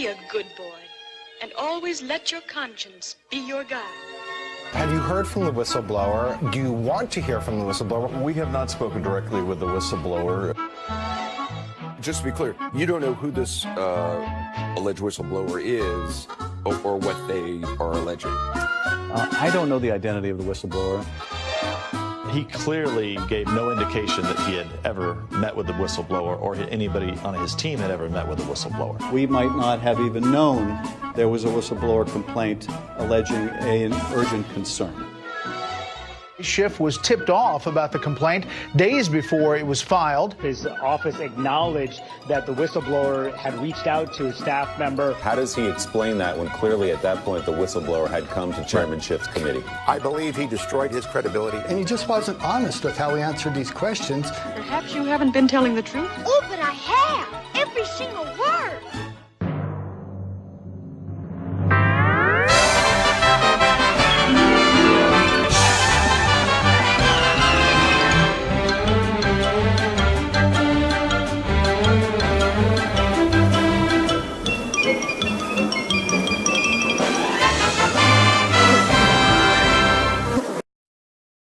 Be a good boy, and always let your conscience be your guide. Have you heard from the whistleblower? Do you want to hear from the whistleblower? We have not spoken directly with the whistleblower. Just to be clear, you don't know who this alleged whistleblower is or what they are alleging. I don't know the identity of the whistleblower. He clearly gave no indication that he had ever met with the whistleblower or anybody on his team had ever met with the whistleblower. We might not have even known there was a whistleblower complaint alleging an urgent concern. Schiff was tipped off about the complaint days before it was filed. His office acknowledged that the whistleblower had reached out to a staff member. How does he explain that when clearly at that point the whistleblower had come to Chairman Schiff's committee? I believe he destroyed his credibility. And he just wasn't honest with how he answered these questions. Perhaps you haven't been telling the truth? Open